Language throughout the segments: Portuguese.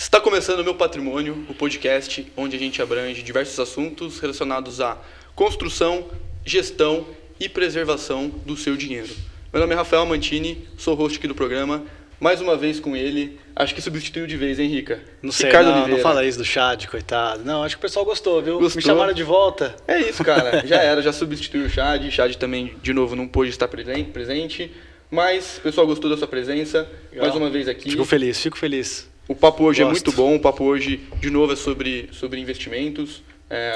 Está começando o Meu Patrimônio, o podcast onde a gente abrange diversos assuntos relacionados à construção, gestão e preservação do seu dinheiro. Meu nome é Rafael Mantini, sou host aqui do programa, mais uma vez com ele, acho que substituiu de vez, hein, Rica? Não sei, Ricardo não Oliveira. fala isso do Chad, coitado. Não, acho que o pessoal gostou, viu? Gostou? Me chamaram de volta. É isso, cara, já substituiu o Chad, também, de novo, não pôde estar presente, mas o pessoal gostou da sua presença, Legal. Mais uma vez aqui. Fico feliz. O papo hoje Gosto. é muito bom, o papo hoje, de novo, é sobre investimentos.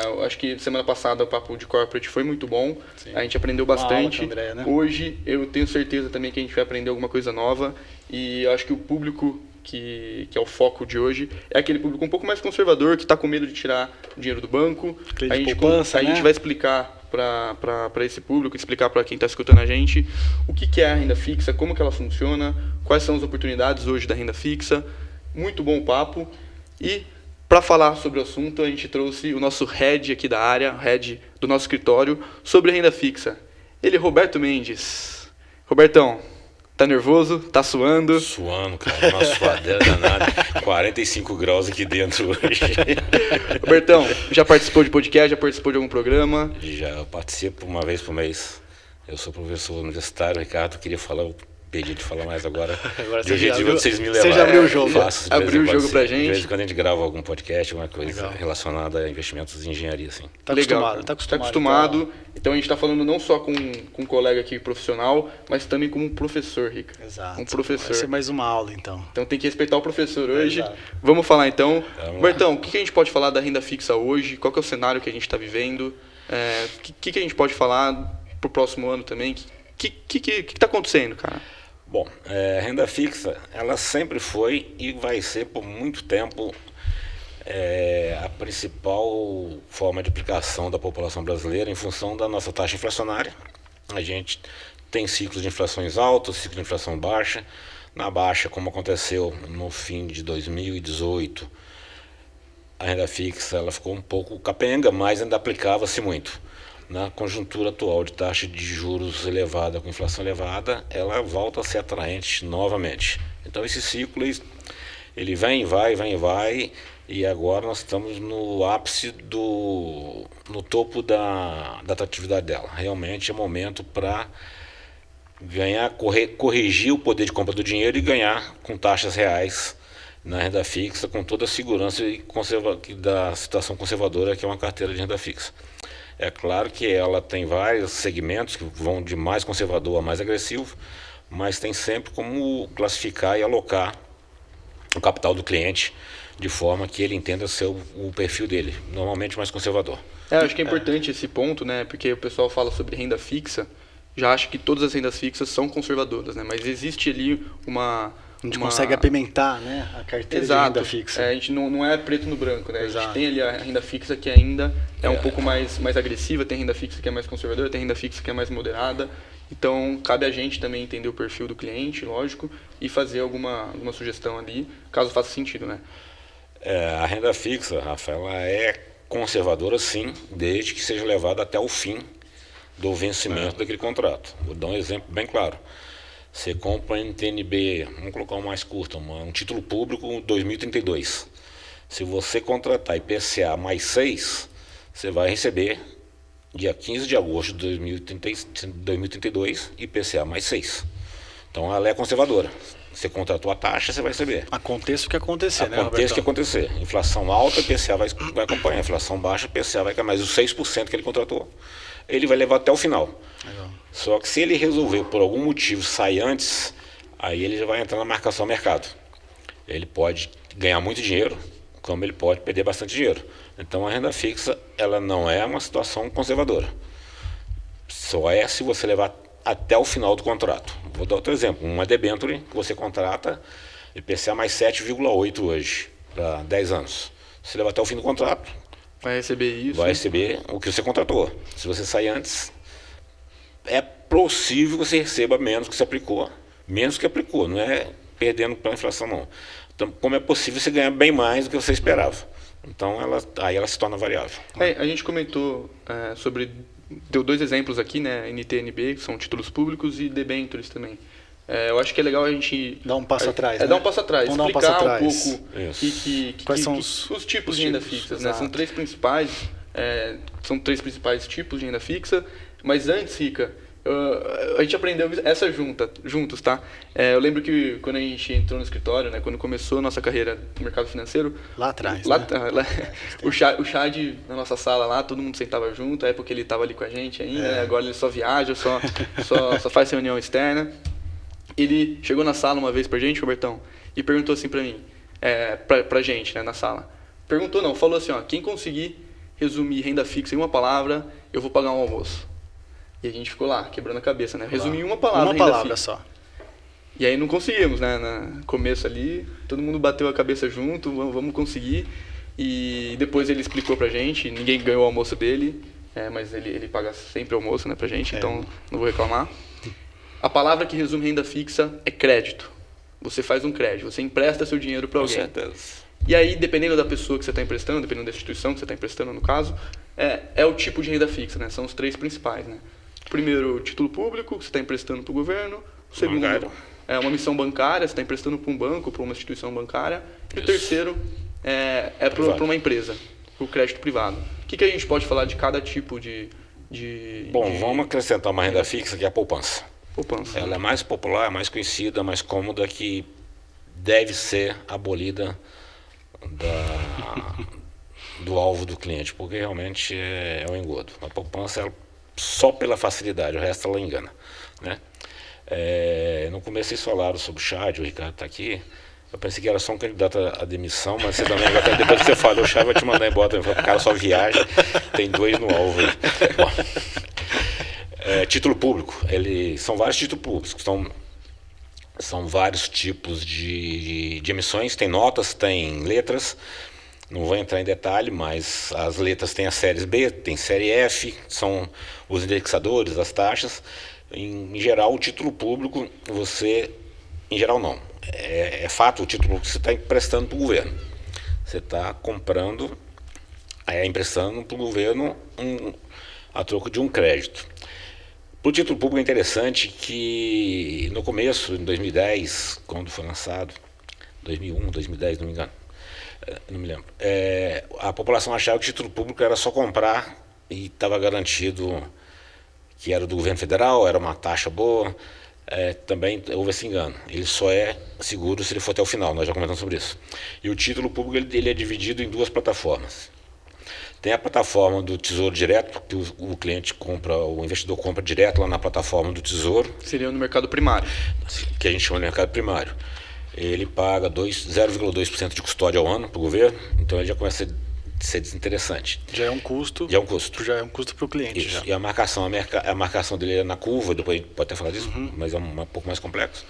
Eu acho que semana passada o papo de corporate foi muito bom, Sim. a gente aprendeu Uma aula bastante. com o André, né? Hoje eu tenho certeza também que a gente vai aprender alguma coisa nova e eu acho que o público que é o foco de hoje é aquele público um pouco mais conservador, que está com medo de tirar dinheiro do banco. Aquele A de gente, poupança, a né? gente vai explicar para esse público, explicar para quem está escutando a gente o que é a renda fixa, como que ela funciona, quais são as oportunidades hoje da renda fixa. Muito bom papo. E para falar sobre o assunto, a gente trouxe o nosso head aqui da área, head do nosso escritório, sobre renda fixa. Ele é Roberto Mendes. Robertão, tá nervoso? Tá suando? Suando, cara, uma suadeira danada. 45 graus aqui dentro hoje. Robertão, já participou de podcast, já participou de algum programa? Já participo uma vez por mês. Eu sou professor universitário, Ricardo, queria falar, eu pedi de falar mais agora. Agora De objetivo de vocês me você levarem. já abriu o jogo. Faço, de vez Abriu em o quando, jogo pra sim. gente. De vez em quando a gente grava algum podcast, alguma coisa Legal. relacionada a investimentos em engenharia, assim. Tá Legal, acostumado, cara. tá acostumado. Então a gente está falando não só com um colega aqui profissional, mas também como um professor, Rica. Exato. Um professor. Vai ser mais uma aula, então. Então tem que respeitar o professor hoje. Exato. Vamos falar então. Vamos lá. Bertão, o que a gente pode falar da renda fixa hoje? Qual que é o cenário que a gente está vivendo? O que a gente pode falar para o próximo ano também? O que está acontecendo, cara? Bom, renda fixa, ela sempre foi e vai ser por muito tempo a principal forma de aplicação da população brasileira em função da nossa taxa inflacionária. A gente tem ciclos de inflações altas, ciclos de inflação baixa. Na baixa, como aconteceu no fim de 2018, a renda fixa ela ficou um pouco capenga, mas ainda aplicava-se muito. Na conjuntura atual de taxa de juros elevada com inflação elevada, ela volta a ser atraente novamente. Então esse ciclo ele vem e vai, e agora nós estamos no ápice no topo da atratividade dela. Realmente é momento para ganhar, corrigir o poder de compra do dinheiro e ganhar com taxas reais na renda fixa, com toda a segurança da situação conservadora que é uma carteira de renda fixa. É claro que ela tem vários segmentos que vão de mais conservador a mais agressivo, mas tem sempre como classificar e alocar o capital do cliente de forma que ele entenda o perfil dele, normalmente mais conservador. Acho que é importante esse ponto, né? Porque o pessoal fala sobre renda fixa, já acha que todas as rendas fixas são conservadoras, né? Mas existe ali A gente consegue apimentar, né, a carteira de renda fixa. A gente não é preto no branco, né? Exato. A gente tem ali a renda fixa que ainda é um pouco mais agressiva, tem renda fixa que é mais conservadora, tem renda fixa que é mais moderada. Então, cabe a gente também entender o perfil do cliente, lógico, e fazer alguma sugestão ali, caso faça sentido, né? A renda fixa, Rafa, ela é conservadora sim, desde que seja levada até o fim do vencimento daquele contrato. Vou dar um exemplo bem claro. Você compra NTNB, vamos colocar um mais curto, um título público 2032. Se você contratar IPCA mais 6, você vai receber dia 15 de agosto de 2032 IPCA mais 6. Então ela é conservadora. Você contratou a taxa, você vai receber. Aconteça o que acontecer, né, Aconteça o que Robertão? acontecer. Inflação alta, IPCA vai acompanhar. Inflação baixa, IPCA vai cair. Mas os 6% que ele contratou, ele vai levar até o final. Legal. Só que se ele resolver por algum motivo sair antes, aí ele já vai entrar na marcação ao mercado. Ele pode ganhar muito dinheiro, como ele pode perder bastante dinheiro. Então a renda fixa, ela não é uma situação conservadora. Só é se você levar até o final do contrato. Vou dar outro exemplo. Uma debenture que você contrata IPCA mais 7,8 hoje, para 10 anos. Se levar até o fim do contrato, Vai receber isso. vai receber o que você contratou. Se você sair antes, é possível que você receba menos que você aplicou. Menos que aplicou, não é perdendo para a inflação, não. Então, como é possível você ganhar bem mais do que você esperava? Então, aí ela se torna variável. A gente comentou sobre... Deu dois exemplos aqui, né? NTNB, que são títulos públicos, e debentures também. eu acho que é legal a gente... Dar um passo atrás, né? Dar um passo atrás, Vamos explicar dar um passo um atrás. pouco Quais são os tipos de renda fixa, né? exato. São três principais tipos de renda fixa, mas antes, Rica, a gente aprendeu essa juntos, tá? Eu lembro que quando a gente entrou no escritório, né, quando começou a nossa carreira no mercado financeiro... Lá atrás, né? O Chad, na nossa sala lá, todo mundo sentava junto, a época ele estava ali com a gente ainda, né? Agora ele só viaja, só faz reunião externa. Ele chegou na sala uma vez pra gente, Robertão, e perguntou assim pra mim, pra gente, né, na sala. Perguntou não, falou assim, ó, quem conseguir resumir renda fixa em uma palavra, eu vou pagar um almoço. E a gente ficou lá, quebrando a cabeça, né? Resumir em uma palavra. Uma palavra só. E aí não conseguimos, né? No começo ali, todo mundo bateu a cabeça junto, vamos conseguir. E depois ele explicou pra gente, ninguém ganhou o almoço dele, mas ele paga sempre o almoço, né, pra gente, então não vou reclamar. A palavra que resume renda fixa é crédito. Você faz um crédito, você empresta seu dinheiro para alguém. Com certeza. E aí, dependendo da pessoa que você está emprestando, dependendo da instituição que você está emprestando, no caso, é o tipo de renda fixa, né? São os três principais, né? Primeiro, título público, que você está emprestando para o governo. O segundo, é uma missão bancária, você está emprestando para um banco, para uma instituição bancária. E o terceiro para uma empresa, para o crédito privado. O que a gente pode falar de cada tipo vamos acrescentar uma renda fixa, que é a poupança. Poupança. Ela é mais popular, mais conhecida, mais cômoda, que deve ser abolida do alvo do cliente, porque realmente é um engodo. A poupança, só pela facilidade, o resto ela engana, né? No começo vocês falaram sobre o Chad, o Ricardo está aqui. Eu pensei que era só um candidato à demissão, mas você também, depois que você falou, o Chad vai te mandar embora, o cara só viaja, tem 2 no alvo aí. Bom, título público, são vários títulos públicos, são vários tipos de emissões, tem notas, tem letras, não vou entrar em detalhe, mas as letras têm as séries B, tem série F, são os indexadores, as taxas. Em geral, o título público, em geral não, é fato, o título público você está emprestando para o governo, você está comprando, emprestando para o governo a troco de um crédito. Para o título público é interessante que no começo, em 2010, quando foi lançado, 2001, 2010, não me engano, não me lembro, a população achava que o título público era só comprar e estava garantido que era do governo federal, era uma taxa boa. Também houve esse engano. Ele só é seguro se ele for até o final, nós já comentamos sobre isso. E o título público ele é dividido em 2 plataformas. Tem a plataforma do Tesouro Direto, que o cliente compra, o investidor compra direto lá na plataforma do Tesouro. Seria no mercado primário. Que a gente chama de mercado primário. Ele paga 0,2% de custódia ao ano para o governo, então ele já começa a ser desinteressante. Já é um custo. Já é um custo. Já é um custo para o cliente. Isso. E a marcação dele é na curva, depois a gente pode até falar disso, mas é um pouco mais complexo.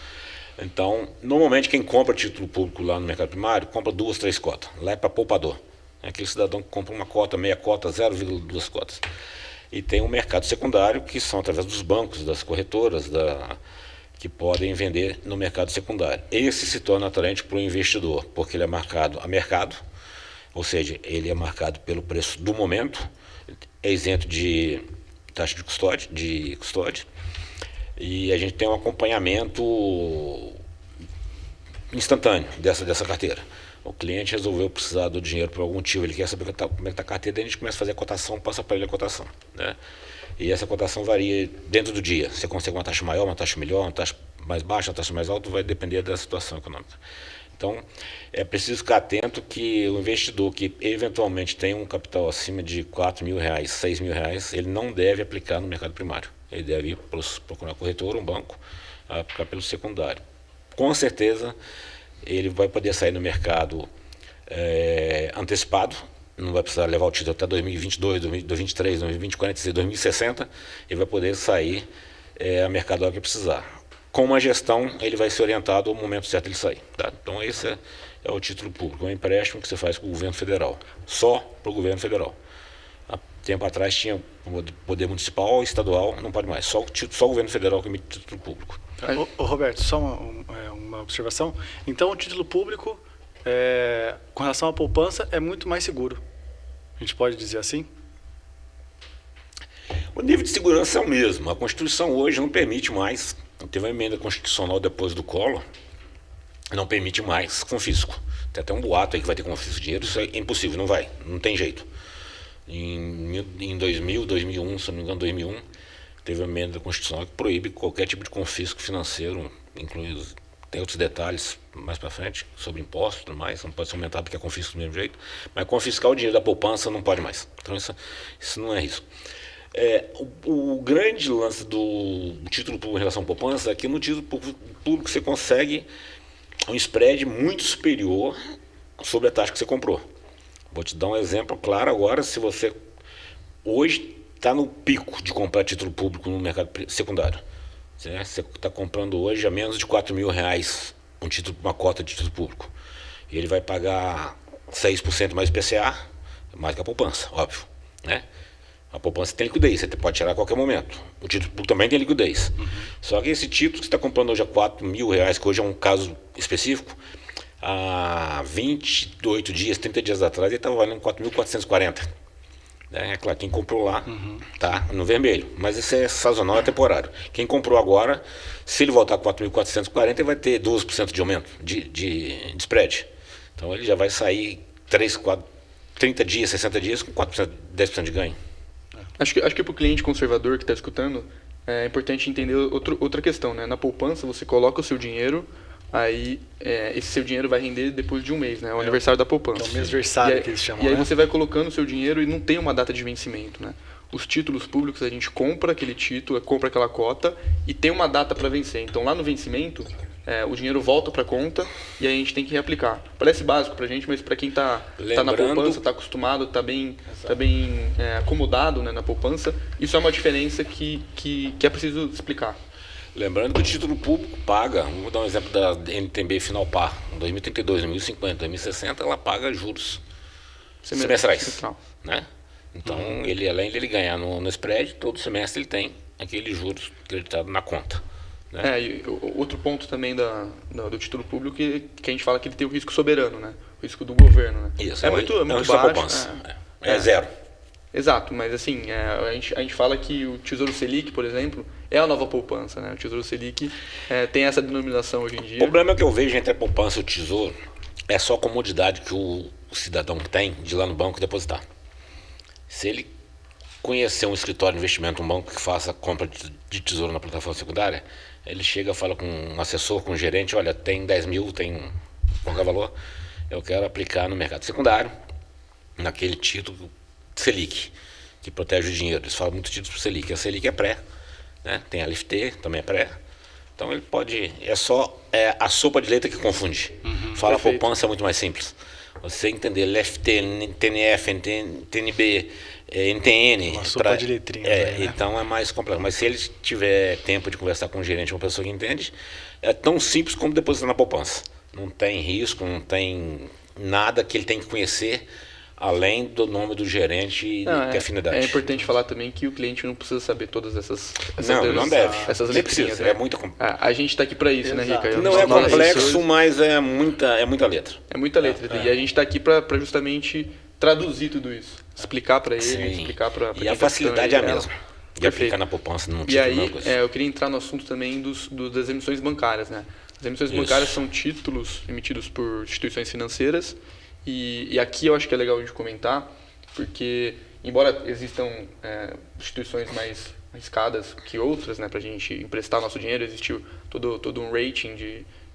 Então, normalmente quem compra título público lá no mercado primário, compra 2, 3 cotas. Lá é para poupador. É aquele cidadão que compra uma cota, meia cota, 0,2 cotas. E tem um mercado secundário, que são através dos bancos, das corretoras, que podem vender no mercado secundário. Esse se torna atraente para o investidor, porque ele é marcado a mercado, ou seja, ele é marcado pelo preço do momento, é isento de taxa de custódia, e a gente tem um acompanhamento instantâneo dessa carteira. O cliente resolveu precisar do dinheiro por algum motivo, ele quer saber como é que está a carteira, daí a gente começa a fazer a cotação, passa para ele a cotação, né? E essa cotação varia dentro do dia. Você consegue uma taxa maior, uma taxa melhor, uma taxa mais baixa, uma taxa mais alta, vai depender da situação econômica. Então, é preciso ficar atento que o investidor que eventualmente tem um capital acima de R$4 mil, R$6 mil, ele não deve aplicar no mercado primário. Ele deve ir procurar corretor, um banco, aplicar pelo secundário. Com certeza, ele vai poder sair no mercado antecipado, não vai precisar levar o título até 2022, 2023, 2024, 2060, ele vai poder sair a mercado a hora que precisar. Com uma gestão, ele vai ser orientado ao momento certo de ele sair. Tá? Então esse é o título público, é um empréstimo que você faz com o governo federal, só para o governo federal. Há tempo atrás tinha poder municipal, estadual, não pode mais, só o governo federal que emite título público. Roberto, só uma observação. Então o título público, com relação à poupança, é muito mais seguro. A gente pode dizer assim? O nível de segurança é o mesmo. A Constituição hoje não permite mais teve uma emenda constitucional depois do Collor, não permite mais confisco. Tem até um boato aí que vai ter confisco de dinheiro, isso é impossível, não vai, não tem jeito. Em 2000, 2001, se não me engano, 2001, teve uma emenda constitucional que proíbe qualquer tipo de confisco financeiro, incluindo, tem outros detalhes mais para frente, sobre impostos e tudo mais, não pode ser aumentado porque é confisco do mesmo jeito, mas confiscar o dinheiro da poupança não pode mais. Então isso não é risco. O grande lance do título público em relação à poupança é que no título público você consegue um spread muito superior sobre a taxa que você comprou. Vou te dar um exemplo claro agora. Se você hoje está no pico de comprar título público no mercado secundário, você está comprando hoje a menos de R$4.000 uma cota de título público, e ele vai pagar 6% mais IPCA, mais que a poupança, óbvio, né? A poupança tem liquidez, você pode tirar a qualquer momento. O título público também tem liquidez. Só que esse título que você está comprando hoje a R$4.000, que hoje é um caso específico, há 28 dias, 30 dias atrás, ele estava valendo 4.440. É claro, quem comprou lá tá no vermelho, mas isso é sazonal, é temporário. Quem comprou agora, se ele voltar com 4.440, ele vai ter 12% de aumento de spread. Então ele já vai sair 30 dias, 60 dias com 4%, 10% de ganho. Acho que para o cliente conservador que está escutando, é importante entender outra questão, né? Na poupança, você coloca o seu dinheiro, aí esse seu dinheiro vai render depois de um mês, né? O aniversário da poupança. É o mêsversário que eles chamam, E aí né? você vai colocando o seu dinheiro e não tem uma data de vencimento, né? Os títulos públicos, a gente compra aquele título, compra aquela cota e tem uma data para vencer. Então lá no vencimento, o dinheiro volta para a conta e aí a gente tem que reaplicar. Parece básico para a gente, mas para quem está na poupança, está acostumado, está bem acomodado, né, na poupança, isso é uma diferença que é preciso explicar. Lembrando que o título público paga, vou dar um exemplo da NTNB Final Par, em 2032, 2050, 2060, ela paga juros semestrais, né? Então, ele, além de ele ganhar no spread, todo semestre ele tem aquele juros creditado na conta, né? E outro ponto também do título público que a gente fala que ele tem o risco soberano, né? O risco do governo, né? Isso, é muito baixo. É zero. Exato, mas assim, a gente fala que o Tesouro Selic, por exemplo, é a nova poupança, né? O Tesouro Selic tem essa denominação hoje em dia. O problema que eu vejo entre a poupança e o tesouro é só a comodidade que o cidadão tem de ir lá no banco e depositar. Se ele conhecer um escritório de investimento, um banco que faça compra de tesouro na plataforma secundária, ele chega, fala com um assessor, com um gerente, olha, tem 10 mil, tem qualquer valor, eu quero aplicar no mercado secundário, naquele título Selic, que protege o dinheiro. Eles falam muito títulos para Selic. A Selic é pré, né? Tem a LFT, também é pré. Então ele pode... É a sopa de letra que confunde. Fala Perfeito. poupança é muito mais simples. Você entender LFT, NTNF, NTNB, NTN... Uma sopa de letrinhas aí, né? Então é mais complexo. Mas se ele tiver tempo de conversar com um gerente, uma pessoa que entende, é tão simples como depositar na poupança. Não tem risco, não tem nada que ele tem que conhecer além do nome do gerente e ter afinidade. É importante falar também que o cliente não precisa saber todas essas não deve. Essas Nem letrinhas. precisa, Né? é muito a gente está aqui para isso, né, Rica? Não é complexo, mas é muita letra. É muita letra. E a gente está aqui para justamente traduzir tudo isso. Explicar para ele, explicar para E a facilidade é a mesma. De aplicar na poupança num título. E aí, eu queria entrar no assunto também das emissões bancárias, né? As emissões bancárias são títulos emitidos por instituições financeiras. E aqui eu acho que é legal a gente comentar, porque embora existam instituições mais arriscadas que outras, né, para a gente emprestar nosso dinheiro, existiu todo um rating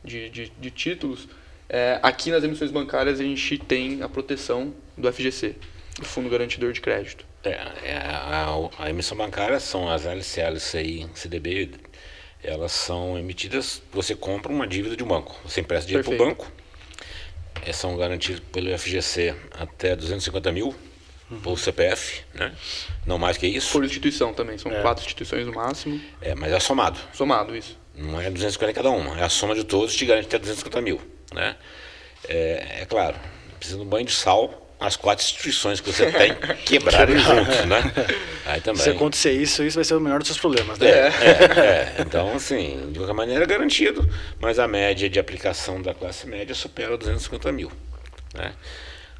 de títulos, aqui nas emissões bancárias a gente tem a proteção do FGC, do Fundo Garantidor de Crédito. A emissão bancária são as LCA, LCI, CDB, elas são emitidas, você compra uma dívida de um banco, você empresta dinheiro para o banco, são garantidos pelo FGC até 250 mil por CPF, né? Não mais que isso. Por instituição também, são 4 instituições no máximo. Mas é somado. Somado, isso. Não é 250 cada uma, é a soma de todos te garante até 250 mil, né? É claro, precisa de um banho de sal, as 4 instituições que você tem quebrarem juntos, né? Aí também. Se acontecer isso vai ser o menor dos seus problemas, né? Então, assim, de qualquer maneira é garantido, mas a média de aplicação da classe média supera 250 mil, né?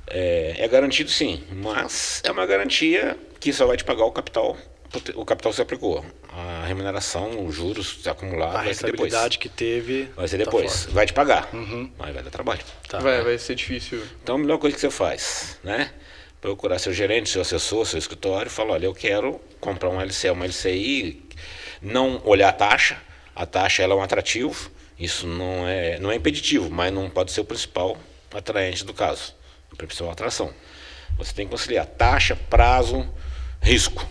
É garantido sim, mas é uma garantia que só vai te pagar o capital que você aplicou. A remuneração, os juros acumulados A vai ser depois. rentabilidade que teve. Vai ser tá depois. fora. Vai te pagar, Uhum. mas vai dar trabalho. Tá. Vai ser difícil. Então a melhor coisa que você faz, né? Procurar seu gerente, seu assessor, seu escritório e falar, olha, eu quero comprar um LCA, uma LCI, não olhar a taxa. A taxa ela é um atrativo, isso não é impeditivo, mas não pode ser o principal atraente do caso, a principal atração. Você tem que conciliar taxa, prazo, risco,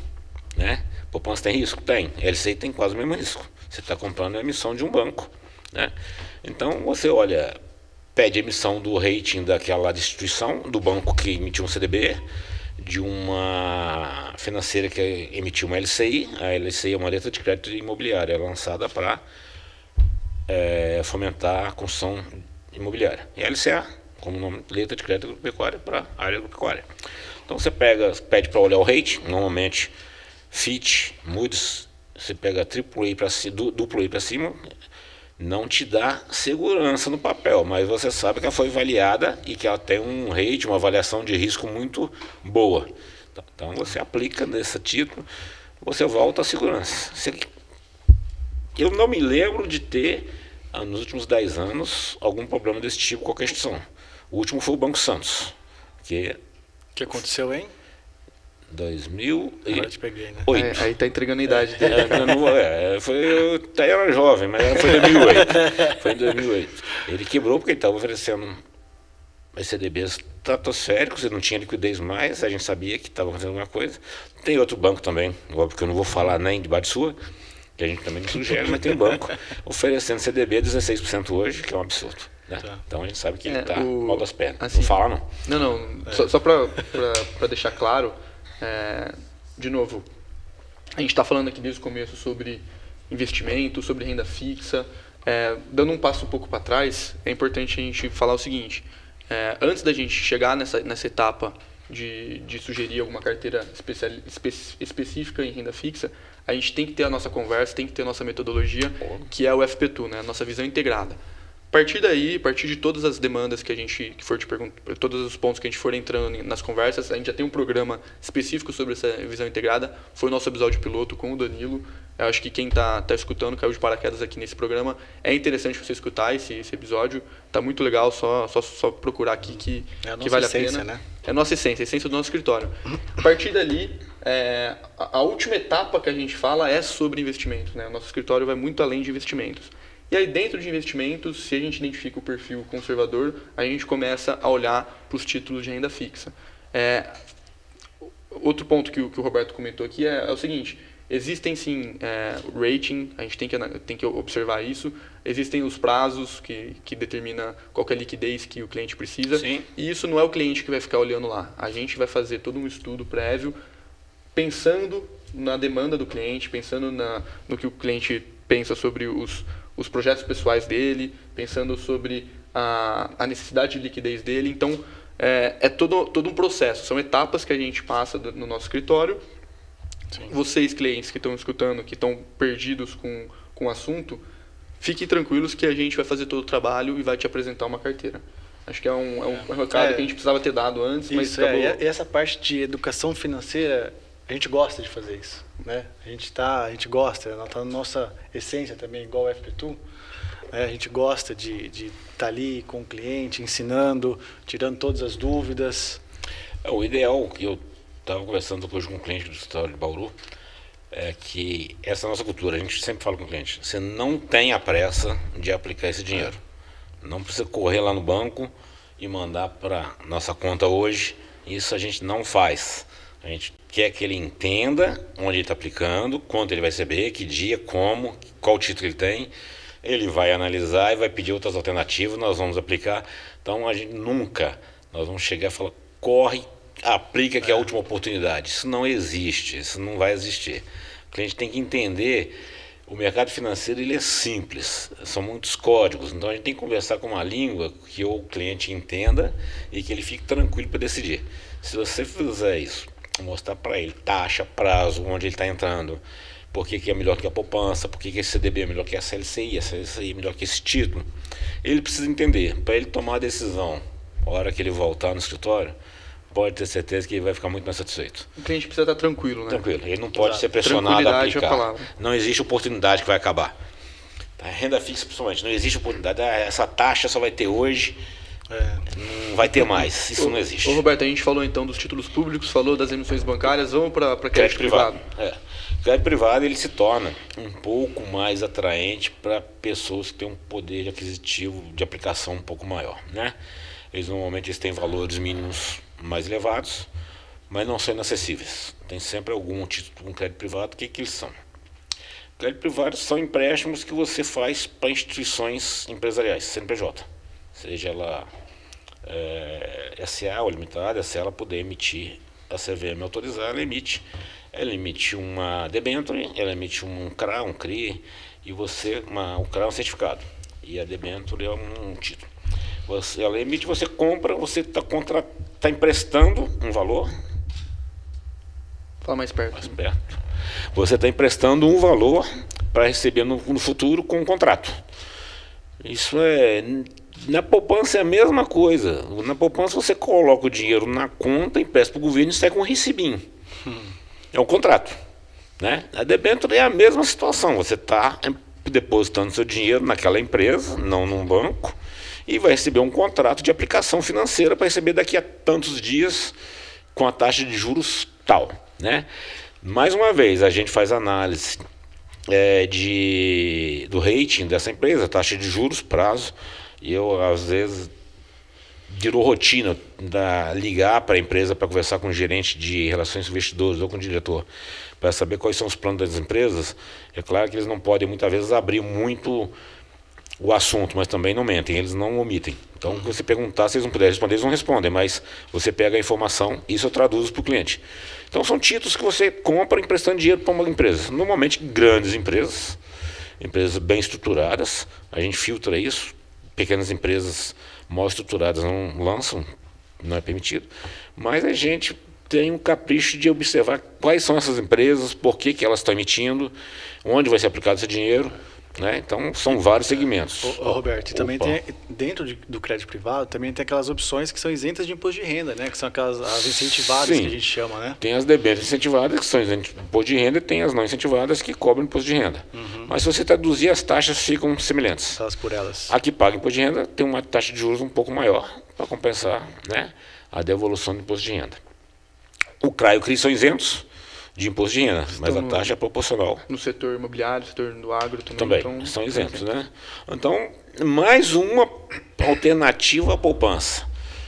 né? Poupança tem risco? Tem. LCI tem quase o mesmo risco. Você está comprando a emissão de um banco, né? Então você olha, pede a emissão do rating daquela instituição, do banco que emitiu um CDB, de uma financeira que emitiu uma LCI. A LCI é uma letra de crédito imobiliária, é lançada para fomentar a construção imobiliária. E a LCA, como nome, letra de crédito agropecuária para a área agropecuária. Então você pede para olhar o rating, normalmente Fitch, Moody's, você pega duplo A para cima, não te dá segurança no papel, mas você sabe que ela foi avaliada e que ela tem um rating, uma avaliação de risco muito boa. Então você aplica nesse título, você volta à segurança. Eu não me lembro de ter, nos últimos 10 anos, algum problema desse tipo com qualquer instituição. O último foi o Banco Santos, que aconteceu em? 2008. Agora eu te peguei, né? Aí tá entregando a idade dele. Eu até era jovem, mas foi em 2008. Foi em 2008. Ele quebrou porque ele estava oferecendo CDBs estratosféricos, ele não tinha liquidez mais, a gente sabia que estava fazendo alguma coisa. Tem outro banco também, óbvio que eu não vou falar nem debaixo de sua, que a gente também não sugere, mas tem um banco oferecendo CDB 16% hoje, que é um absurdo. Né? Tá. Então a gente sabe que ele está mal das pernas. Assim, não fala, não. Não. Só para deixar claro, de novo, a gente está falando aqui desde o começo sobre investimento, sobre renda fixa. Dando um passo um pouco para trás, é importante a gente falar o seguinte: antes da gente chegar nessa etapa de sugerir alguma carteira específica em renda fixa, a gente tem que ter a nossa conversa, tem que ter a nossa metodologia, que é o FP2, né? A nossa visão integrada. A partir daí, a partir de todas as demandas que for te perguntar, todos os pontos que a gente for entrando nas conversas, a gente já tem um programa específico sobre essa visão integrada. Foi o nosso episódio piloto com o Danilo. Eu acho que quem tá escutando, caiu de paraquedas aqui nesse programa, é interessante você escutar esse episódio. Tá muito legal, só procurar aqui que vale a pena. Né? É a nossa essência, a essência do nosso escritório. A partir dali, a última etapa que a gente fala é sobre investimentos, né? O nosso escritório vai muito além de investimentos. E aí, dentro de investimentos, se a gente identifica o perfil conservador, a gente começa a olhar para os títulos de renda fixa. Outro ponto que o Roberto comentou aqui é o seguinte: existem sim rating, a gente tem que observar isso. Existem os prazos que determina qual que é a liquidez que o cliente precisa. Sim. E isso não é o cliente que vai ficar olhando lá. A gente vai fazer todo um estudo prévio, pensando na demanda do cliente, pensando no que o cliente pensa sobre os projetos pessoais dele, pensando sobre a necessidade de liquidez dele. Então, é todo um processo. São etapas que a gente passa no nosso escritório. Sim. Vocês, clientes que estão escutando, que estão perdidos com o assunto, fiquem tranquilos que a gente vai fazer todo o trabalho e vai te apresentar uma carteira. Acho que é um recado que a gente precisava ter dado antes, mas isso, acabou... E essa parte de educação financeira, a gente gosta de fazer isso, né? A gente gosta, está na nossa essência também, igual o FP2. A gente gosta de estar ali com o cliente, ensinando, tirando todas as dúvidas. O ideal, que eu estava conversando hoje com um cliente do escritório de Bauru, é que essa é a nossa cultura. A gente sempre fala com o cliente: você não tem a pressa de aplicar esse dinheiro. Não precisa correr lá no banco e mandar para nossa conta hoje. Isso a gente não faz. A gente quer que ele entenda onde ele está aplicando, quanto ele vai receber, que dia, como, qual título ele tem. Ele vai analisar e vai pedir outras alternativas, nós vamos aplicar. Então nós vamos chegar e falar: corre, aplica que é a última oportunidade. Isso não existe, isso não vai existir. O cliente tem que entender, o mercado financeiro ele é simples, são muitos códigos, então a gente tem que conversar com uma língua que o cliente entenda e que ele fique tranquilo para decidir. Se você fizer isso, mostrar para ele taxa, prazo, onde ele está entrando, por que é melhor que a poupança, por que esse CDB é melhor que essa LCI é melhor que esse título, ele precisa entender. Para ele tomar a decisão, a hora que ele voltar no escritório, pode ter certeza que ele vai ficar muito mais satisfeito. O cliente precisa estar tranquilo, né? Tranquilo, ele não pode ser pressionado a Tranquilidade é a aplicar. palavra. Não existe oportunidade que vai acabar. A renda fixa, principalmente, não existe oportunidade. Essa taxa só vai ter hoje, não vai ter mais. Isso não existe. Ô Roberto, a gente falou então dos títulos públicos, falou das emissões bancárias, vamos para crédito privado. Crédito privado ele se torna um pouco mais atraente para pessoas que têm um poder aquisitivo de aplicação um pouco maior, né? Eles normalmente têm valores mínimos mais elevados, mas não são inacessíveis. Tem sempre algum título com crédito privado. O que eles são? Crédito privado são empréstimos que você faz para instituições empresariais, CNPJ, seja ela SA ou limitada. Se ela puder emitir a CVM autorizada, ela emite uma debênture, ela emite um CRA, um CRI, e o CRA é um certificado, e a debênture é um título. Ela emite, você compra, você está emprestando um valor. Fala mais perto. Você está emprestando um valor para receber no futuro com um contrato. Isso na poupança é a mesma coisa. Na poupança você coloca o dinheiro na conta, empresta para o governo e sai com um recibinho. É um contrato, né? A debênture é a mesma situação. Você está depositando seu dinheiro naquela empresa, não num banco, e vai receber um contrato de aplicação financeira para receber daqui a tantos dias com a taxa de juros tal, né? Mais uma vez, a gente faz análise do rating dessa empresa, taxa de juros, prazo, e eu, às vezes, virou rotina ligar para a empresa para conversar com o gerente de relações com investidores ou com o diretor, para saber quais são os planos das empresas. É claro que eles não podem, muitas vezes, abrir muito o assunto, mas também não mentem, eles não omitem. Então, se você perguntar, se eles não puderem responder, eles não respondem, mas você pega a informação e isso eu traduzo para o cliente. Então, são títulos que você compra emprestando dinheiro para uma empresa. Normalmente, grandes empresas bem estruturadas, a gente filtra isso. Pequenas empresas mal estruturadas não lançam, não é permitido. Mas a gente tem um capricho de observar quais são essas empresas, por que elas estão emitindo, onde vai ser aplicado esse dinheiro, né? Então, são vários segmentos. Roberto, e também tem, dentro do crédito privado, também tem aquelas opções que são isentas de imposto de renda, né? Que são as incentivadas. Sim, que a gente chama, né? Tem as debêntures incentivadas, que são isentas de imposto de renda, e tem as não incentivadas, que cobram imposto de renda. Mas se você traduzir, as taxas ficam semelhantes. Elas por elas. A que paga imposto de renda tem uma taxa de juros um pouco maior, para compensar, né, a devolução do imposto de renda. O CRA e o CRI são isentos de imposto de renda, mas a taxa é proporcional. No setor imobiliário, no setor do agro também. Também, então, são isentos, né? Então, mais uma alternativa à poupança.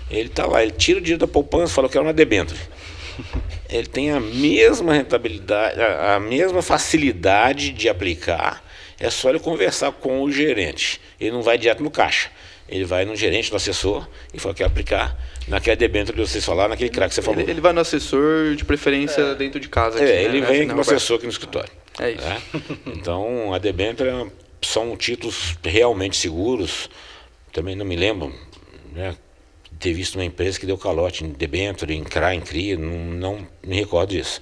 Ele está lá, ele tira o dinheiro da poupança e fala que é uma debênture. Ele tem a mesma rentabilidade, a mesma facilidade de aplicar, é só ele conversar com o gerente. Ele não vai direto no caixa. Ele vai no gerente, no assessor, e fala que vai aplicar naquela debênture que vocês falaram, naquele CRA que você falou. Ele vai no assessor, de preferência dentro de casa. Aqui, ele vem com o assessor aqui no escritório. É isso. Né? Então, a debênture são títulos realmente seguros. Também não me lembro, né, de ter visto uma empresa que deu calote em debênture, em CRA, em CRI, não me recordo disso.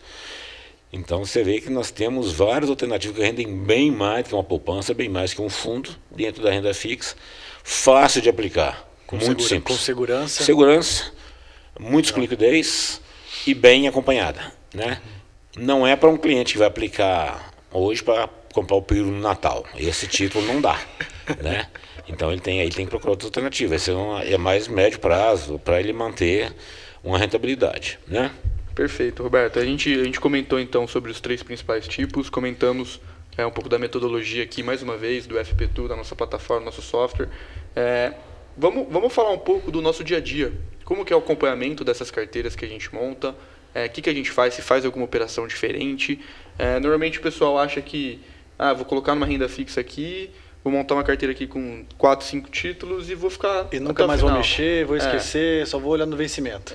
Então, você vê que nós temos várias alternativas que rendem bem mais que uma poupança, bem mais que um fundo dentro da renda fixa. Fácil de aplicar, muito simples. Com segurança. Segurança, muitos com liquidez e bem acompanhada, né? Não é para um cliente que vai aplicar hoje para comprar o peru no Natal. Esse título não dá, né? Então ele tem que procurar outras alternativas. Esse é mais médio prazo para ele manter uma rentabilidade, né? Perfeito, Roberto. A gente comentou então sobre os 3 principais tipos, comentamos um pouco da metodologia aqui, mais uma vez, do FP2, da nossa plataforma, nosso software. Vamos falar um pouco do nosso dia a dia. Como que é o acompanhamento dessas carteiras que a gente monta? O que a gente faz? Se faz alguma operação diferente? Normalmente o pessoal acha que vou colocar numa renda fixa aqui, vou montar uma carteira aqui com 4, 5 títulos e vou ficar e nunca mais vou mexer, vou esquecer, só vou olhar no vencimento.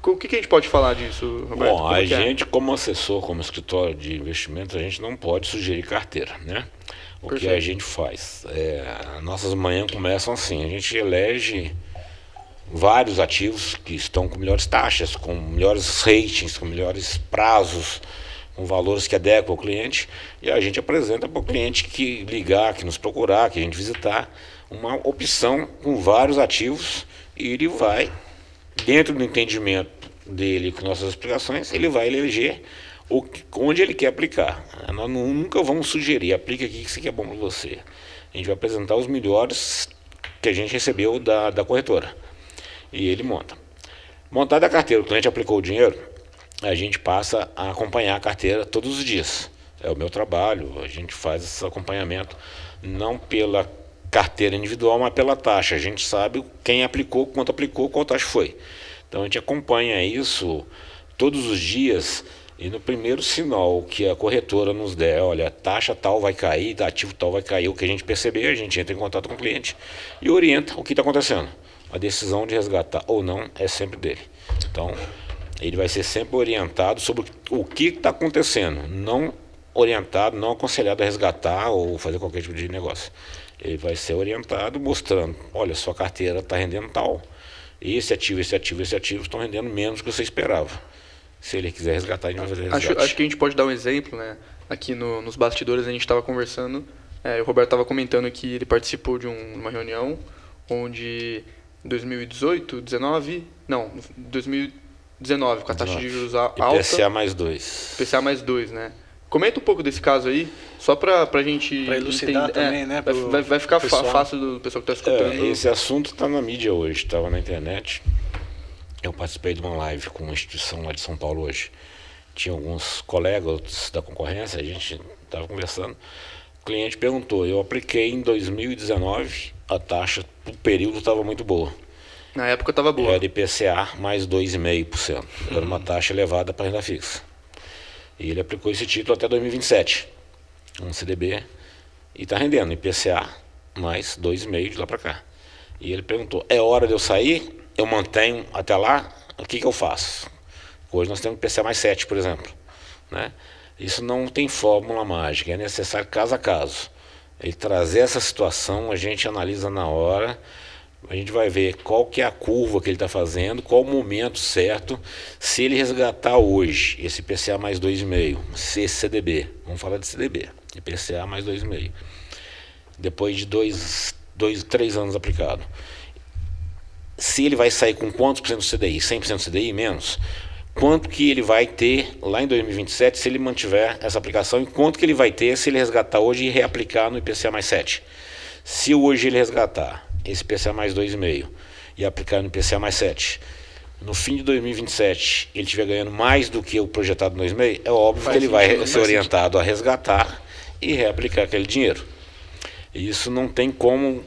O que a gente pode falar disso, Roberto? Bom, a gente, como assessor, como escritório de investimentos, a gente não pode sugerir carteira, né? O Perfeito. Que a gente faz? Nossas manhãs começam assim, a gente elege vários ativos que estão com melhores taxas, com melhores ratings, com melhores prazos, com valores que adequam ao cliente, e a gente apresenta para o cliente que ligar, que nos procurar, que a gente visitar, uma opção com vários ativos, e ele vai, dentro do entendimento dele com nossas explicações, ele vai eleger onde ele quer aplicar. Nós nunca vamos sugerir, aplique aqui que isso aqui é bom para você. A gente vai apresentar os melhores que a gente recebeu da corretora. E ele monta. Montada a carteira, o cliente aplicou o dinheiro, a gente passa a acompanhar a carteira todos os dias. É o meu trabalho, a gente faz esse acompanhamento, não pela carteira individual, mas pela taxa. A gente sabe quem aplicou, qual taxa foi. Então a gente acompanha isso todos os dias e no primeiro sinal que a corretora nos der, olha, a taxa tal vai cair, ativo tal vai cair, o que a gente perceber, a gente entra em contato com o cliente e orienta o que está acontecendo. A decisão de resgatar ou não é sempre dele. Então, ele vai ser sempre orientado sobre o que está acontecendo, não orientado, não aconselhado a resgatar ou fazer qualquer tipo de negócio. Ele vai ser orientado mostrando, olha, sua carteira está rendendo tal, esse ativo estão rendendo menos do que você esperava. Se ele quiser resgatar, a gente vai fazer resgate. Acho que a gente pode dar um exemplo, né? Aqui nos bastidores a gente estava conversando, o Roberto estava comentando que ele participou de uma reunião onde em 2019, com a taxa de juros alta. IPCA mais 2. IPCA mais 2, né? Comenta um pouco desse caso aí, só pra gente pra elucidar entender, também, né? Vai ficar fácil do pessoal que está escutando. Esse assunto está na mídia hoje, estava na internet. Eu participei de uma live com uma instituição lá de São Paulo hoje. Tinha alguns colegas da concorrência, a gente estava conversando. O cliente perguntou, eu apliquei em 2019, a taxa, o período estava muito boa. Na época estava boa. Era IPCA mais 2,5%. Era uma taxa elevada para renda fixa. E ele aplicou esse título até 2027, um CDB, e está rendendo IPCA mais 2,5% de lá para cá. E ele perguntou, é hora de eu sair? Eu mantenho até lá? O que eu faço? Hoje nós temos IPCA mais 7, por exemplo. Né? Isso não tem fórmula mágica, é necessário caso a caso. Ele trazer essa situação, a gente analisa na hora, a gente vai ver qual que é a curva que ele está fazendo, qual o momento certo. Se ele resgatar hoje esse IPCA mais 2,5%, esse CDB, vamos falar de CDB, IPCA mais 2,5%, depois de 3 anos aplicado, se ele vai sair com quantos por cento do CDI? 100% do CDI? Menos? Quanto que ele vai ter lá em 2027 se ele mantiver essa aplicação e quanto que ele vai ter se ele resgatar hoje e reaplicar no IPCA mais 7? Se hoje ele resgatar esse IPCA mais 2,5% e aplicar no IPCA mais 7, no fim de 2027 ele estiver ganhando mais do que o projetado no 2,5%, é óbvio que ele vai ser orientado a resgatar e reaplicar aquele dinheiro. E isso não tem como...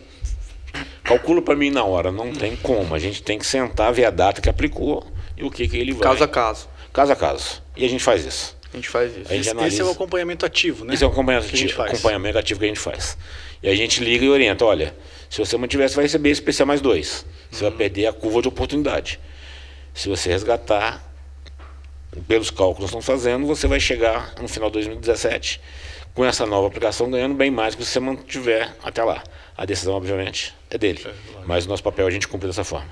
Calcula para mim na hora, não tem como. A gente tem que sentar, ver a data que aplicou e o que ele vai. Caso a caso. Caso a caso. E a gente faz isso. A gente faz isso. Esse é o acompanhamento ativo, né? Esse é o acompanhamento ativo que a gente faz. E a gente liga e orienta, olha, se você mantiver, você vai receber esse IPCA mais 2. Você vai perder a curva de oportunidade. Se você resgatar, pelos cálculos que estão fazendo, você vai chegar no final de 2017 com essa nova aplicação ganhando bem mais do que se você mantiver até lá. A decisão, obviamente, é dele. Mas o nosso papel a gente cumpre dessa forma.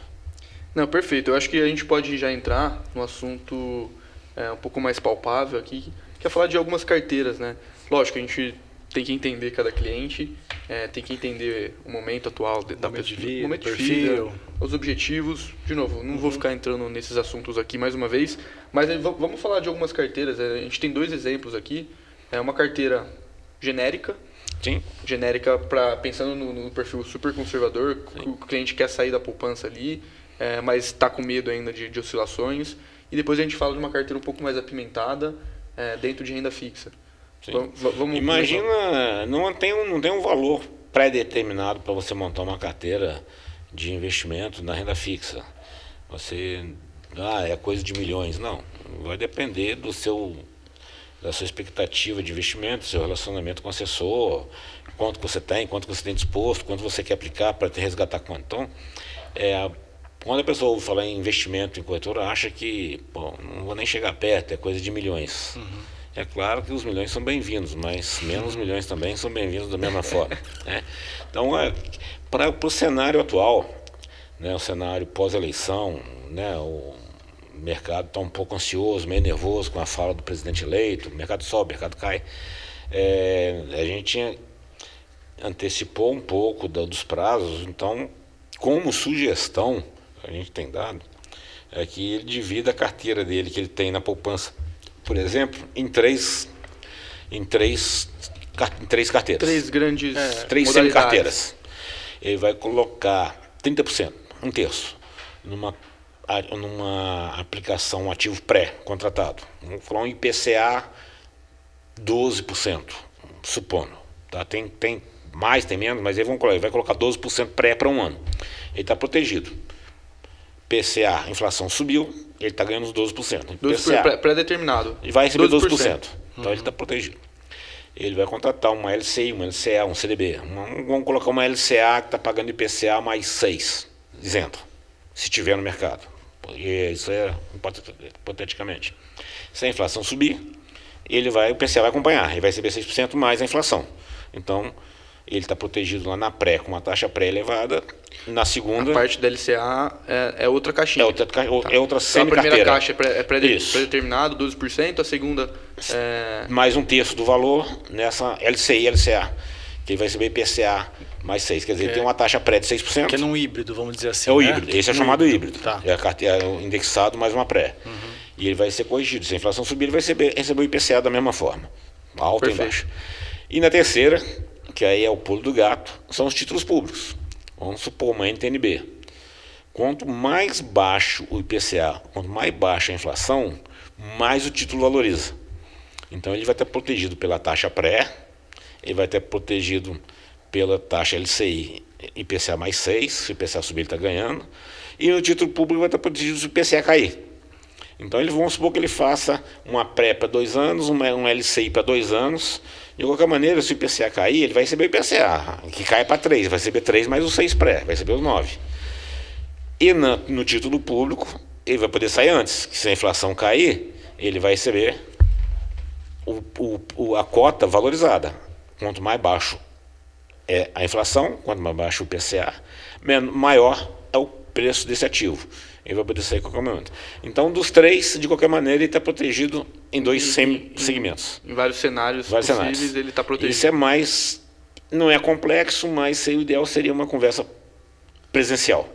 Não, perfeito. Eu acho que a gente pode já entrar no assunto um pouco mais palpável aqui, que é falar de algumas carteiras, né? Lógico, a gente tem que entender cada cliente, tem que entender o momento atual da pessoa, momento de vida, os objetivos. De novo, não vou ficar entrando nesses assuntos aqui mais uma vez, mas vamos falar de algumas carteiras. A gente tem 2 exemplos aqui. Uma carteira genérica. Sim. Genérica, pensando no perfil super conservador, o cliente quer sair da poupança ali, mas está com medo ainda de oscilações. E depois a gente fala de uma carteira um pouco mais apimentada, dentro de renda fixa. Vamos imagina, não tem um valor pré-determinado para você montar uma carteira de investimento na renda fixa. É coisa de milhões. Não, vai depender da sua expectativa de investimento, do seu relacionamento com o assessor, quanto você tem disposto, quanto você quer aplicar para resgatar quanto. Então, quando a pessoa ouve falar em investimento em corretora, acha que, não vou nem chegar perto, é coisa de milhões. É claro que os milhões são bem-vindos, mas menos milhões também são bem-vindos da mesma forma. Né? Então, para o cenário atual, né, o cenário pós-eleição, né, o mercado está um pouco ansioso, meio nervoso com a fala do presidente eleito, o mercado sobe, o mercado cai. A gente antecipou um pouco dos prazos, então, como sugestão, a gente tem dado, é que ele divida a carteira dele, que ele tem na poupança, por exemplo, em três carteiras. Três grandes Três modalidades. semi-carteiras. Ele vai colocar 30%, um terço, numa aplicação ativo pré-contratado. Vamos falar um IPCA 12%, supondo. Tá? Tem mais, tem menos, mas ele vai colocar 12% pré para um ano. Ele está protegido. PCA, inflação subiu, ele está ganhando os 12%. 12% pré-determinado. E vai receber 12%. Então ele está protegido. Ele vai contratar uma LCI, uma LCA, um CDB. Vamos colocar uma LCA que está pagando IPCA mais 6, isento, se tiver no mercado. E isso é hipoteticamente. Se a inflação subir, o IPCA vai acompanhar, ele vai receber 6% mais a inflação. Então, ele está protegido lá na pré, com uma taxa pré elevada. Na segunda... A parte da LCA é outra caixinha. É outra semi-carteira. A primeira caixa é pré-determinado, 12%. A segunda é... Mais um terço do valor nessa LCI e LCA, que ele vai receber IPCA mais 6. Quer dizer, tem uma taxa pré de 6%. Que é num híbrido, vamos dizer assim. É o híbrido. Esse é chamado híbrido. Tá. É o indexado mais uma pré. E ele vai ser corrigido. Se a inflação subir, ele vai receber o IPCA da mesma forma. Alta e baixa. E na terceira, que aí é o pulo do gato, são os títulos públicos. Vamos supor uma NTNB. Quanto mais baixo o IPCA, quanto mais baixa a inflação, mais o título valoriza. Então ele vai estar protegido pela taxa pré, ele vai estar protegido pela taxa LCI, IPCA mais 6, se o IPCA subir ele está ganhando, e no título público vai estar protegido se o IPCA cair. Então vamos supor que ele faça uma pré para 2 anos, um LCI para 2 anos. De qualquer maneira, se o IPCA cair, ele vai receber o IPCA, que cai para 3, vai receber 3 mais os 6 pré, vai receber os 9. E no título público, ele vai poder sair antes, que se a inflação cair, ele vai receber a cota valorizada. Quanto mais baixo é a inflação, quanto mais baixo o IPCA, maior é o preço desse ativo. Ele vai poder sair a qualquer momento. Então, dos 3, de qualquer maneira, ele está protegido em 2 segmentos. Em vários cenários possíveis, ele está protegido. Isso é mais... Não é complexo, mas o ideal seria uma conversa presencial.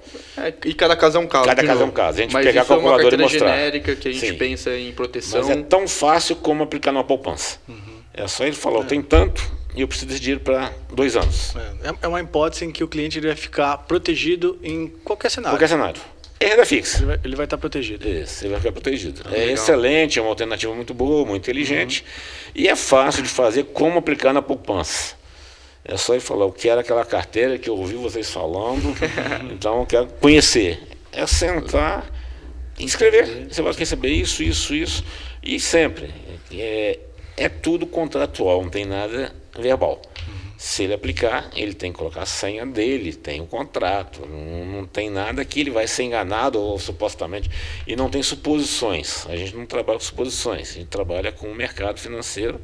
E cada caso é um caso. Cada caso é um caso. A gente mas pegar a calculadora e mostrar. É uma genérica que a gente pensa em proteção. Mas é tão fácil como aplicar numa poupança. É só ele falar, eu tenho tanto e eu preciso desse dinheiro para 2 anos. É uma hipótese em que o cliente vai ficar protegido em qualquer cenário. Qualquer cenário. É renda fixa. Ele vai estar protegido. Isso, ele vai ficar protegido. É legal. Excelente, é uma alternativa muito boa, muito inteligente. E é fácil de fazer como aplicar na poupança. É só ele falar, eu quero aquela carteira que eu ouvi vocês falando, então eu quero conhecer. É sentar e escrever. Você vai receber isso, isso, isso. E sempre. É tudo contratual, não tem nada verbal. Se ele aplicar, ele tem que colocar a senha dele, tem o contrato, não tem nada que ele vai ser enganado ou supostamente. E não tem suposições. A gente não trabalha com suposições, a gente trabalha com o mercado financeiro.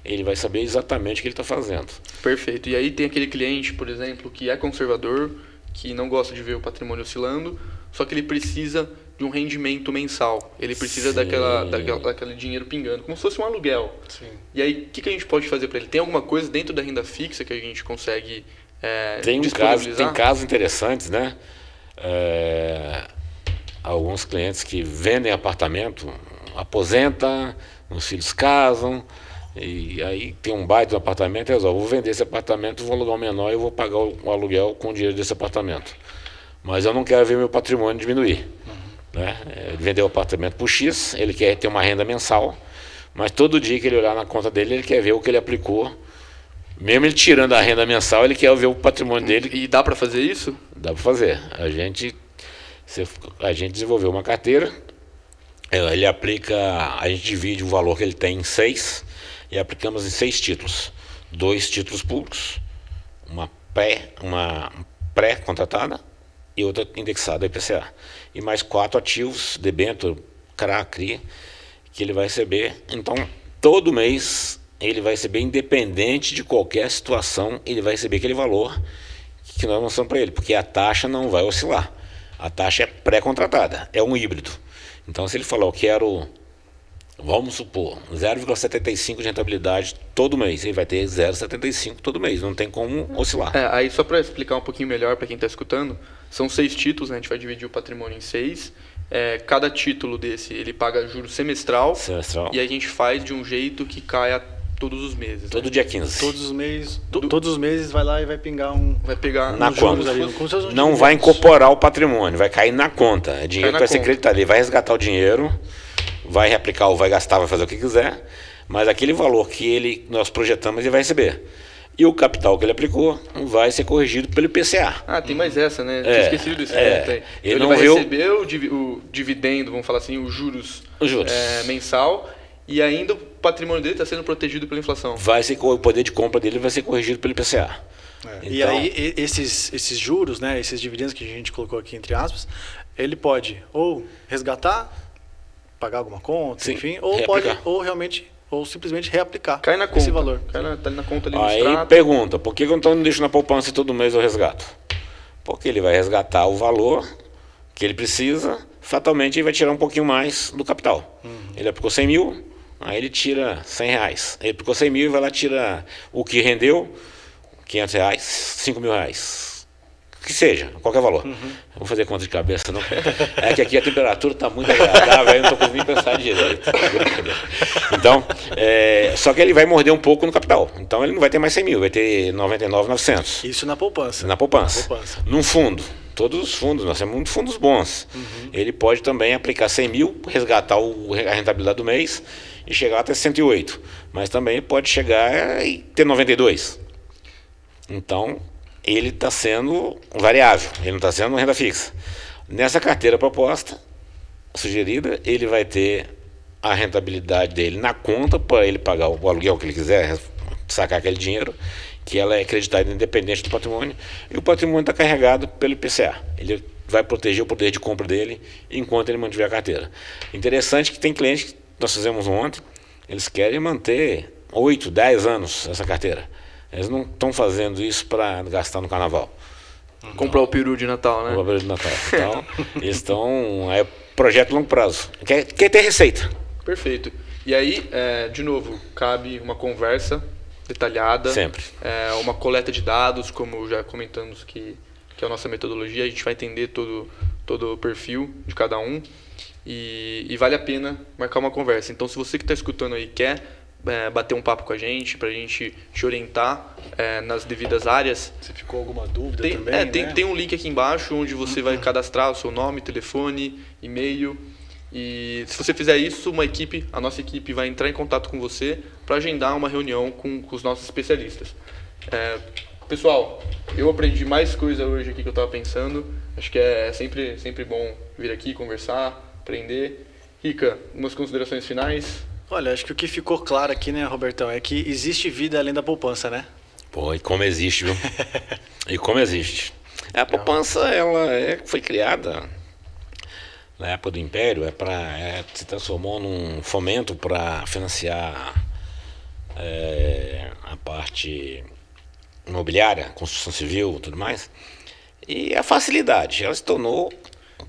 Ele vai saber exatamente o que ele está fazendo. Perfeito. E aí tem aquele cliente, por exemplo, que é conservador, que não gosta de ver o patrimônio oscilando, só que ele precisa de um rendimento mensal. Ele precisa daquele dinheiro pingando, como se fosse um aluguel. Sim. E aí, o que a gente pode fazer para ele? Tem alguma coisa dentro da renda fixa que a gente consegue tem disponibilizar? Tem casos interessantes, né? Alguns clientes que vendem apartamento, aposenta, os filhos casam, e aí tem um baita do apartamento e resolve, vou vender esse apartamento, vou alugar um menor e vou pagar o aluguel com o dinheiro desse apartamento. Mas eu não quero ver meu patrimônio diminuir. Né? Ele vendeu o apartamento por X, ele quer ter uma renda mensal, mas todo dia que ele olhar na conta dele, ele quer ver o que ele aplicou. Mesmo ele tirando a renda mensal, ele quer ver o patrimônio dele. E dá para fazer isso? Dá para fazer. A gente desenvolveu uma carteira, ele aplica, a gente divide o valor que ele tem em 6 e aplicamos em 6 títulos. 2 títulos públicos, uma pré-contratada e outra indexada IPCA. E mais 4 ativos, debênture, CRA, CRI, que ele vai receber. Então, todo mês, ele vai receber, independente de qualquer situação, ele vai receber aquele valor que nós mostramos para ele, porque a taxa não vai oscilar. A taxa é pré-contratada, é um híbrido. Então, se ele falar, eu quero, vamos supor, 0,75 de rentabilidade todo mês, ele vai ter 0,75 todo mês, não tem como oscilar. Aí só para explicar um pouquinho melhor para quem está escutando, são 6 títulos, né? A gente vai dividir o patrimônio em 6. cada título desse, ele paga juros semestral. E a gente faz de um jeito que caia todos os meses. Todo né? dia 15. Todos os meses vai lá e vai pingar Vai pegar na juros conta. ali. Não vai incorporar o patrimônio, vai cair na conta. É dinheiro que vai ser creditado. Ele vai resgatar o dinheiro, vai reaplicar ou vai gastar, vai fazer o que quiser, mas aquele valor que nós projetamos ele vai receber. E o capital que ele aplicou vai ser corrigido pelo IPCA. Tem mais essa, né? Tinha esquecido desse ponto aí. Ele vai receber o dividendo, vamos falar assim, os juros. Mensal, e ainda o patrimônio dele está sendo protegido pela inflação. O poder de compra dele vai ser corrigido pelo IPCA. Então, e aí esses juros, né, esses dividendos que a gente colocou aqui entre aspas, ele pode ou resgatar, pagar alguma conta, sim, enfim, ou reaplicar. ou simplesmente reaplicar cai na conta. esse valor. Tá na conta ali Aí no extrato. pergunta, por que eu não deixo na poupança e todo mês eu resgato? Porque ele vai resgatar o valor que ele precisa, fatalmente ele vai tirar um pouquinho mais do capital. Ele aplicou 100 mil, aí ele tira 100 reais. Ele aplicou 100 mil e vai lá tirar o que rendeu, 500 reais, 5 mil reais. Que seja, qualquer valor. Vou fazer conta de cabeça, não. É que aqui a temperatura está muito agradável, eu não estou conseguindo pensar direito. Então, só que ele vai morder um pouco no capital. Então ele não vai ter mais 100 mil, vai ter 99.900. Isso na poupança. Na poupança. Num fundo. Todos os fundos, nós temos muitos fundos bons. Ele pode também aplicar 100 mil, resgatar a rentabilidade do mês e chegar até 108. Mas também pode chegar e ter 92. Então, ele está sendo variável, ele não está sendo renda fixa. Nessa carteira proposta, sugerida, ele vai ter a rentabilidade dele na conta para ele pagar o aluguel que ele quiser, sacar aquele dinheiro, que ela é acreditada independente do patrimônio, e o patrimônio está carregado pelo IPCA. Ele vai proteger o poder de compra dele enquanto ele mantiver a carteira. Interessante que tem clientes que nós fizemos ontem, eles querem manter 8, 10 anos essa carteira. Eles não estão fazendo isso para gastar no carnaval. Comprar o peru de Natal, né? Comprar o peru de Natal. Então, eles estão... É projeto longo prazo. Quer ter receita. Perfeito. E aí, de novo, cabe uma conversa detalhada. Sempre. Uma coleta de dados, como já comentamos que é a nossa metodologia. A gente vai entender todo o perfil de cada um. E vale a pena marcar uma conversa. Então, se você que está escutando aí quer bater um papo com a gente, para a gente te orientar nas devidas áreas. Se ficou alguma dúvida também, tem um link aqui embaixo onde você vai cadastrar o seu nome, telefone, e-mail. E se você fizer isso, a nossa equipe vai entrar em contato com você para agendar uma reunião com os nossos especialistas. Pessoal, eu aprendi mais coisa hoje aqui que eu estava pensando. Acho que é sempre bom vir aqui, conversar, aprender. Rica, umas considerações finais? Olha, acho que o que ficou claro aqui, né, Robertão, é que existe vida além da poupança, né? Pô, e como existe, viu? E como existe. A poupança, foi criada na época do Império, se transformou num fomento para financiar a parte imobiliária, construção civil e tudo mais. E a facilidade, ela se tornou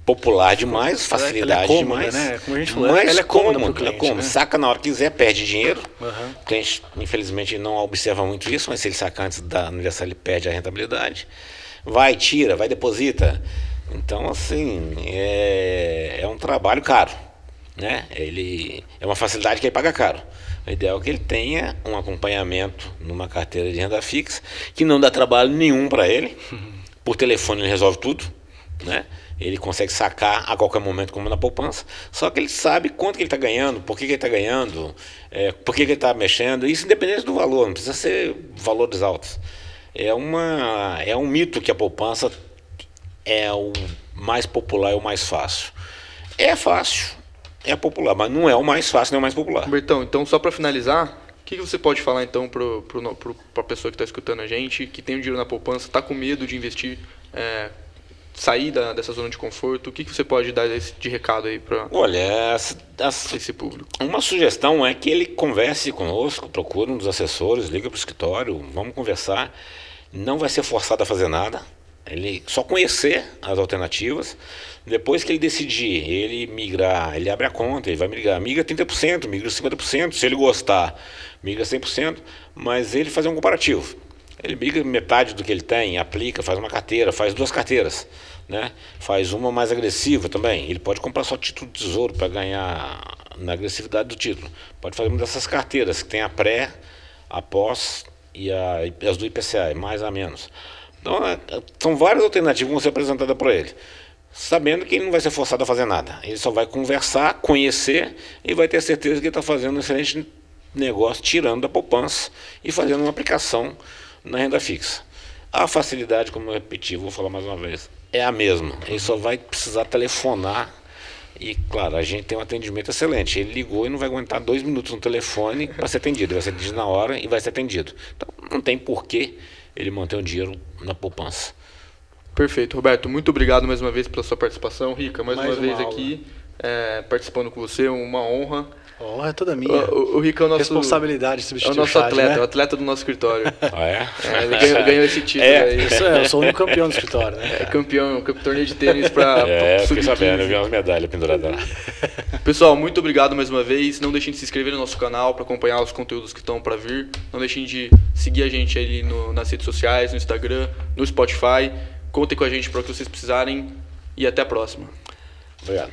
popular demais, facilidade ela é cômoda, demais. Né? Como a gente falou, ela é cômoda para o cliente. Né? Saca na hora que quiser, perde dinheiro. O cliente, infelizmente, não observa muito isso, mas se ele sacar antes da aniversário, ele perde a rentabilidade. Vai, tira, vai, deposita. Então, assim, é um trabalho caro. Né? É uma facilidade que ele paga caro. O ideal é que ele tenha um acompanhamento numa carteira de renda fixa, que não dá trabalho nenhum para ele. Por telefone ele resolve tudo, né? Ele consegue sacar a qualquer momento, como na poupança, só que ele sabe quanto que ele está ganhando, por que ele está ganhando, por que ele está mexendo, isso independente do valor, não precisa ser valores altos. É um mito que a poupança é o mais popular e o mais fácil. É fácil, é popular, mas não é o mais fácil nem o mais popular. Bertão, então só para finalizar, o que você pode falar então para a pessoa que está escutando a gente, que tem o dinheiro na poupança, está com medo de investir, sair dessa zona de conforto? O que você pode dar de recado aí para esse público? Uma sugestão é que ele converse conosco, procure um dos assessores, liga para o escritório, vamos conversar. Não vai ser forçado a fazer nada, ele só conhecer as alternativas. Depois que ele decidir, ele migrar, ele abre a conta, ele vai migra 30%, migra 50%, se ele gostar, migra 100%, mas ele fazer um comparativo. Ele liga metade do que ele tem, aplica, faz uma carteira, faz 2 carteiras, né? Faz uma mais agressiva também. Ele pode comprar só título de tesouro para ganhar na agressividade do título. Pode fazer uma dessas carteiras que tem a pré, a pós e as do IPCA, mais a menos. Então, são várias alternativas que vão ser apresentadas para ele, sabendo que ele não vai ser forçado a fazer nada. Ele só vai conversar, conhecer e vai ter certeza que ele está fazendo um excelente negócio, tirando da poupança e fazendo uma aplicação na renda fixa. A facilidade, como eu repeti, vou falar mais uma vez, é a mesma. Ele só vai precisar telefonar e, claro, a gente tem um atendimento excelente. Ele ligou e não vai aguentar 2 minutos no telefone para ser atendido. Ele vai ser atendido na hora e vai ser atendido. Então, não tem porquê ele manter o dinheiro na poupança. Perfeito, Roberto. Muito obrigado mais uma vez pela sua participação. Rica, mais uma vez aula. aqui, participando com você, uma honra. A honra é toda minha. O Rica é o nosso... Responsabilidade de É substituir o nosso Chad, atleta, né? o atleta do nosso escritório. Ah, é? Ele ganhou esse título aí. Isso eu sou o único campeão do escritório, né? É campeão, torneio de tênis para Fiquei sabendo, eu vi umas medalhas penduradas lá. Pessoal, muito obrigado mais uma vez. Não deixem de se inscrever no nosso canal para acompanhar os conteúdos que estão para vir. Não deixem de seguir a gente aí nas redes sociais, no Instagram, no Spotify. Contem com a gente para o que vocês precisarem e até a próxima. Obrigado.